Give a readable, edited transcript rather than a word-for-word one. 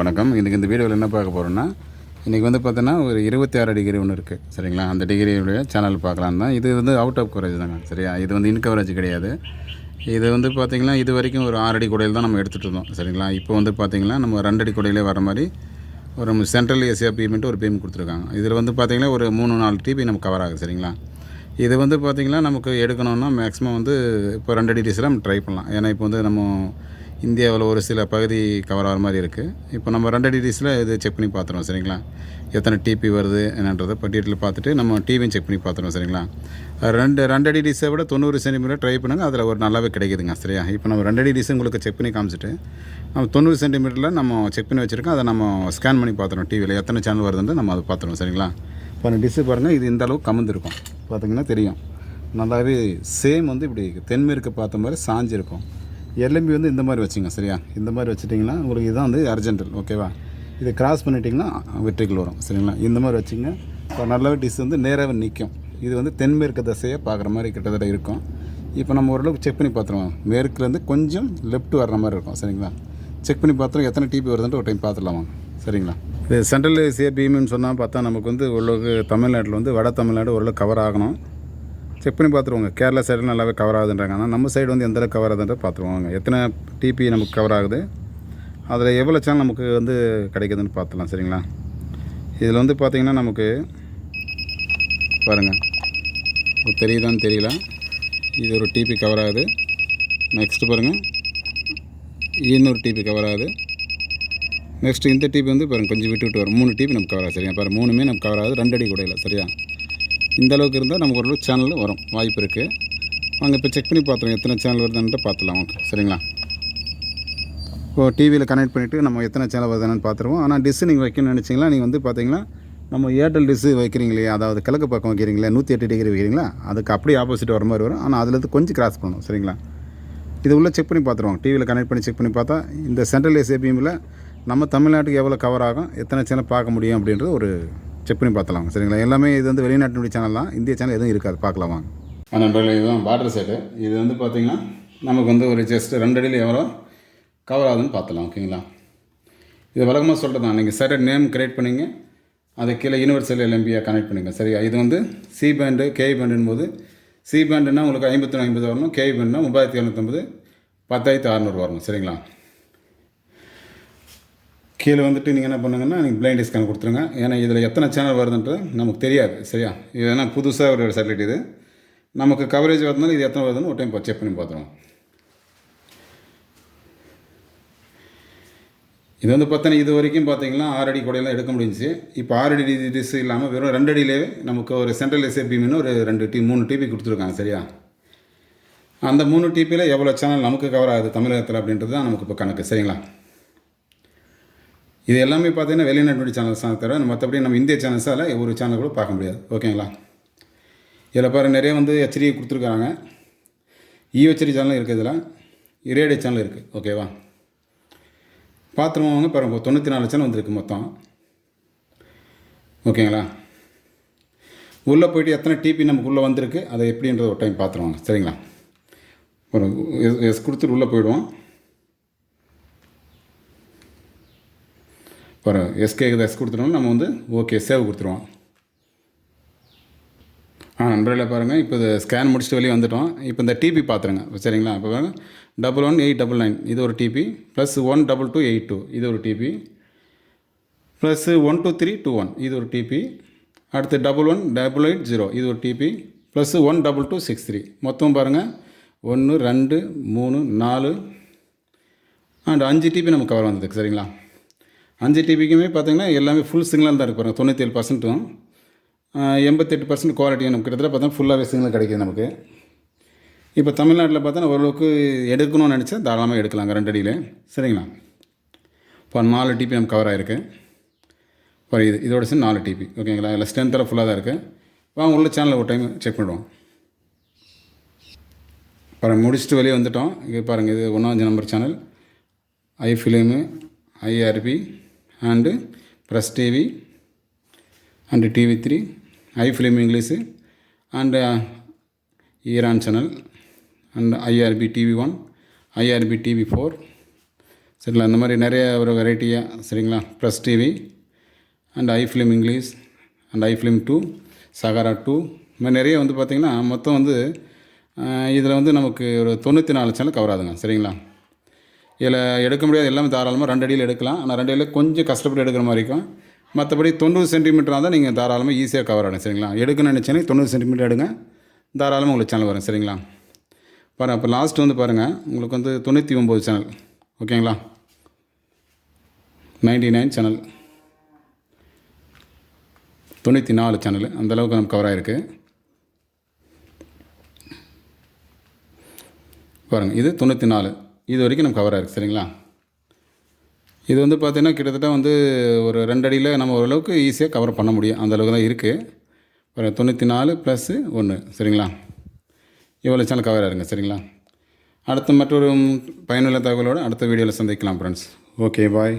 வணக்கம். இன்றைக்கி இந்த வீடியோவில் என்ன பார்க்க போகிறோன்னா, இன்றைக்கி வந்து பார்த்தோன்னா ஒரு 26 டிகிரி ஒன்று இருக்குது. சரிங்களா? அந்த டிகிரியுடைய சேனல் பார்க்கலான்னு தான். இது வந்து அவுட் ஆஃப் கவரேஜ் தாங்க. சரியா? இது வந்து இன் கவரேஜ் கிடையாது. இது வந்து பார்த்திங்கன்னா இது வரைக்கும் ஒரு 6 அடி குடையில் தான் நம்ம எடுத்துகிட்டு இருந்தோம். சரிங்களா? இப்போ வந்து பார்த்திங்கன்னா நம்ம 2 அடி குடையிலே வர மாதிரி ஒரு சென்ட்ரல் ஏசியா பீம்ன்ட்டு ஒரு பீம் கொடுத்துருக்காங்க. இதில் வந்து பார்த்திங்கன்னா ஒரு 3-4 டிபி நமக்கு கவர் ஆகுது. சரிங்களா? இது வந்து பார்த்திங்கன்னா நமக்கு எடுக்கணுன்னா மேக்ஸிமம் வந்து இப்போ 2 அடி டிசில் நம்ம ட்ரை பண்ணலாம். ஏன்னா இப்போ வந்து நம்ம இந்தியாவில் ஒரு சில பகுதி கவர் ஆகிற மாதிரி இருக்குது. இப்போ நம்ம 2 அடி டிசில் இது செக் பண்ணி பார்த்துருவோம். சரிங்களா? எத்தனை டிபி வருது என்னன்றதை டீட்டெயில் பார்த்துட்டு நம்ம டிவியும் செக் பண்ணி பார்த்துருவோம். சரிங்களா? 2 அடி டிஸை விட 90 சென்டிமீட்டர் ட்ரை பண்ணுங்கள். அதில் ஒரு நல்லாவே கிடைக்குதுங்க. சரியா? இப்போ நம்ம 2 அடி டிஸ் உங்களுக்கு செக் பண்ணி காமிச்சிட்டு நம்ம 90 சென்டிமீட்டரில் நம்ம செக் பண்ணி வச்சுருக்கோம். அதை நம்ம ஸ்கேன் பண்ணி பார்த்துருவோம். டிவியில் எத்தனை சேனல் வருதுன்னு நம்ம அதை பார்த்துருவோம். சரிங்களா? இப்போ டிஸ்ஸு பாருங்கள், இது இந்த அளவுக்கு கமந்துருக்கும். பார்த்திங்கன்னா தெரியும், நல்லாவே சேம் வந்து இப்படி தென்மேற்கு பார்த்த மாதிரி சாஞ்சிருக்கும். எல்எம்பி வந்து இந்த மாதிரி வச்சுங்க. சரியா? இந்த மாதிரி வச்சுட்டிங்கன்னா உங்களுக்கு இதுதான் வந்து அர்ஜென்டல். ஓகேவா? இதை கிராஸ் பண்ணிட்டிங்கன்னா வெற்றிகள் வரும். சரிங்களா? இந்த மாதிரி வச்சுங்க. இப்போ நல்லாவே டிஸ் வந்து நேராக நிற்கும். இது வந்து தென்மேற்கு திசையை பார்க்குற மாதிரி கிட்டத்தட்ட இருக்கும். இப்போ நம்ம ஓரளவுக்கு செக் பண்ணி பார்த்துருவோம். மேற்குலேருந்து கொஞ்சம் லெஃப்ட் வர்ற மாதிரி இருக்கும். சரிங்களா? செக் பண்ணி பார்த்துருவோம் எத்தனை டிபி வருதுன்ட்டு ஒரு டைம் பார்த்துடலாமா? சரிங்களா? இது சென்ட்ரல் ஏசியா பீம்னு சொன்னால் பார்த்தா நமக்கு வந்து ஓரளவுக்கு தமிழ்நாட்டில் வந்து வட தமிழ்நாடு ஓரளவுக்கு கவர் ஆகணும். செக் பண்ணி பார்த்துருவோங்க. கேரளா சைடு நல்லாவே கவர் ஆகுதுன்றாங்க. ஆனால் நம்ம சைடு வந்து எந்தளவுக்கு கவர் ஆகுதுன்ற பார்த்துருவாங்க. எத்தனை டிபி நமக்கு கவர் ஆகுது, அதில் எவ்வளோ சேனல் நமக்கு வந்து கிடைக்குதுன்னு பார்த்துலாம். சரிங்களா? இதில் வந்து பார்த்திங்கன்னா நமக்கு பாருங்கள், தெரியுதான்னு தெரியல, இது ஒரு டிபி கவர் ஆகுது. நெக்ஸ்ட்டு பாருங்கள், இன்னொரு டிபி கவர் ஆகுது. நெக்ஸ்ட்டு இந்த டிபி வந்து பாருங்கள் கொஞ்சம் விட்டு வரும். 3 டிபி நமக்கு கவர் ஆகுது. சரியா? பாருங்கள், 3மே நமக்கு கவர் ஆகுது. 2 அடி கூட இல்லை. சரியா? இந்த அளவுக்கு இருந்தால் நமக்கு ஒரு சேனல் வரும் வாய்ப்பு இருக்குது. வாங்க இப்போ செக் பண்ணி பார்த்துருவோம் எத்தனை சேனல் வருதுன்ட்டு பார்த்துலாம். ஓகே, சரிங்களா? இப்போது டிவியில் கனெக்ட் பண்ணிவிட்டு நம்ம எத்தனை சேனல் வருதுன்னு பார்த்துருவோம். ஆனால் டிஸ்ஸு நீங்கள் வைக்கணும்னு நினச்சிங்களா, நீங்கள் வந்து பார்த்தீங்கன்னா நம்ம ஏர்டெல் டிஸ்ஸு வைக்கிறீங்களே, அதாவது கிழக்கு பக்கம் வைக்கிறீங்களே, 108 டிகிரி வைக்கிறீங்களா, அதுக்கு அப்படியே ஆப்போசிட் வர மாதிரி வரும். ஆனால் அதுலேருந்து கொஞ்சம் கிராஸ் பண்ணணும். சரிங்களா? இது உள்ளே செக் பண்ணி பார்த்துருவோம். டிவியில் கனெக்ட் பண்ணி செக் பண்ணி பார்த்தா இந்த சென்ட்ரல் ஏசியா பீமில் நம்ம தமிழ்நாட்டுக்கு எவ்வளோ கவர் ஆகும், எத்தனை சேனல் பார்க்க முடியும் அப்படின்றது ஒரு செக் பண்ணி பார்த்துலாம். சரிங்களா? எல்லாமே இது வந்து வெளிநாட்டினுடைய சேனல் தான், இந்திய சேனல் எதுவும் இருக்காது. பார்க்கலாமா நண்பர்கள்? இதுதான் பார்டர் செட்டு. இது வந்து பார்த்திங்கன்னா நமக்கு வந்து ஒரு ஜஸ்ட் 2 அடியில் எவ்வளோ கவர் ஆகுதுன்னு பார்த்துலாம். ஓகேங்களா? இது வழக்கமாக சொல்கிறது தான். நீங்கள் செட் நேம் கிரியேட் பண்ணிங்க, அதை கீழே யூனிவர்சல் எல்எம்பியாக கனெக்ட் பண்ணுங்கள். சரியா? இது வந்து சி பேண்டு கே பேண்டுன்னு போது சி பேண்டுன்னா உங்களுக்கு 5150 வரணும், கே பேண்டுனா 3750, 10600 வரணும். சரிங்களா? கீழே வந்துட்டு நீங்கள் என்ன பண்ணுங்கன்னா, நீங்கள் பிளைண்ட் ஸ்கேன் கொடுத்துருங்க. ஏன்னா இதில் எத்தனை சேனல் வருதுன்றது நமக்கு தெரியாது. சரியா? இது ஏன்னா புதுசாக ஒரு சேட்டலைட், இது நமக்கு கவரேஜ் வரதுனால இது எத்தனை வருதுன்னு ஒரு டைம் செக் பண்ணி பார்த்துருவோம். இது வந்து பார்த்தீங்கன்னா இது வரைக்கும் பார்த்தீங்கன்னா 6 அடி கூடையெல்லாம் எடுக்க முடிஞ்சிச்சு. இப்போ 6 அடி டிஸ் இல்லாமல் வெறும் 2 அடியிலே நமக்கு ஒரு சென்ட்ரல் ஏசியா பீம்னு ஒரு 3 டிபி கொடுத்துருக்காங்க. சரியா? அந்த 3 டிபியில் எவ்வளோ சேனல் நமக்கு கவர் ஆகுது தமிழகத்தில் அப்படின்றது தான் நமக்கு இப்போ கணக்கு. சரிங்களா? இது எல்லாமே பார்த்தீங்கன்னா வெளிநாட்டுடைய சேனல்ஸ் தான் தவிர மற்றபடி நம்ம இந்திய சேனல்ஸால் ஒரு சேனல் கூட பார்க்க முடியாது. ஓகேங்களா? இதில் பாருங்கள் நிறைய வந்து ஹெச்டி கொடுத்துருக்காங்க. இஹெச்டி சேனலும் இருக்குது, இதில் ரேடியோ சேனல் இருக்குது. ஓகேவா? பார்த்துருவாங்க. பாருங்க 94 சேனல் வந்துருக்கு மொத்தம். ஓகேங்களா? உள்ளே போய்ட்டு எத்தனை டிபி நமக்கு உள்ளே வந்திருக்கு அதை எப்படின்ற ஒரு டைம் பார்த்துருவாங்க. சரிங்களா? ஒரு எஸ் கொடுத்துட்டு உள்ளே போயிடுவோம். பாருங்கள், எஸ்கேக்கு எஸ் கொடுத்துட்டோம். நம்ம வந்து ஓகே சேவ் கொடுத்துருவோம். நண்பர்களே பாருங்கள், இப்போ இது ஸ்கேன் முடிச்சுட்டு வெளியே வந்துட்டோம். இப்போ இந்த டிபி பார்த்துருங்க. சரிங்களா? இப்போ பாருங்கள் 11899 இது ஒரு டிபி, ப்ளஸ் 12282 இது ஒரு டிபி, ப்ளஸ் 12321 இது ஒரு டிபி, அடுத்து 11880 இது ஒரு டிபி, ப்ளஸ் 12263 மொத்தம் பாருங்கள் 1 2 3 4 அண்ட் 5 டிபி நமக்கு கவர் வந்ததுக்கு. சரிங்களா? 5 டிபிக்குமே பார்த்திங்கன்னா எல்லாமே ஃபுல் சிக்னல் தான் இருக்குது. பாருங்கள் 97%, 88% குவாலிட்டி நமக்கு கிட்டத்தட்ட பார்த்தா ஃபுல்லாகவே சிக்னல் கிடைக்கிது நமக்கு. இப்போ தமிழ்நாட்டில் பார்த்தா ஓரளவுக்கு எடுக்கணும்னு நினச்சா தாராளமாக எடுக்கலாங்க 2 அடியில். சரிங்களா? இப்போ 4 டிபி நமக்கு கவர் ஆகிருக்கு. இப்போ இதோட சேர்ந்து 4 டிபி. ஓகேங்களா? இல்லை ஸ்ட்ரென்த்தெல்லாம் ஃபுல்லாக தான் இருக்குது. வாங்க உள்ள சேனலில் ஒரு டைம் செக் பண்ணுவோம். பாருங்கள் முடிச்சுட்டு வெளியே வந்துட்டோம். இங்கே பாருங்கள், இது 1 number channel, I film, IRB and press TV and TV3, I film English and Iran channel and IRB TV1, IRB TV4, சரிங்களா. இந்த மாதிரி நிறைய ஒரு வெரைட்டியாக சரிங்களா. Plus TV and iFilm English and iFilm 2, Sahara 2, இந்த மாதிரி நிறைய வந்து பார்த்திங்கன்னா மொத்தம் வந்து இதில் வந்து நமக்கு ஒரு 94 சேனல் கவர் ஆகுதுங்க. சரிங்களா. இதில் எடுக்க முடியாது எல்லாமே தாராளமாக 2 அடியில் எடுக்கலாம். ஆனால் 2 அடியில் கொஞ்சம் கஷ்டப்பட்டு எடுக்கிற மாதிரி இருக்கும். மற்றபடி 90 சென்டிமீட்டராக தான் நீங்கள் தாராளமாக ஈஸியாக கவர் ஆகிடும். சரிங்களா. எடுக்கணும்னு நினச்சேன்னா 90 சென்டிமீட்டர் எடுங்க, தாராளமாக உங்களுக்கு சேனல் வரும். சரிங்களா. பாருங்கள், அப்போ லாஸ்ட் வந்து பாருங்கள், உங்களுக்கு வந்து 99 சேனல். ஓகேங்களா. 99 சேனல், 94 சேனல், அந்தளவுக்கு நமக்கு கவர் ஆகிருக்கு. பாருங்கள், இது 94, இது வரைக்கும் நம்ம கவர் ஆகிருக்கு. சரிங்களா. இது வந்து பார்த்திங்கன்னா கிட்டத்தட்ட வந்து ஒரு 2 அடியில் நம்ம ஓரளவுக்கு ஈஸியாக கவர் பண்ண முடியும், அந்தளவுக்கு தான் இருக்குது. பாருங்கள், 94 + 1. சரிங்களா. இவ்வளோ சேனல் கவர் ஆகிருங்க. சரிங்களா. அடுத்த மற்றொரு பயனுள்ள தகவலோடு அடுத்த வீடியோவில் சந்திக்கலாம் ஃப்ரெண்ட்ஸ். ஓகே, பாய்.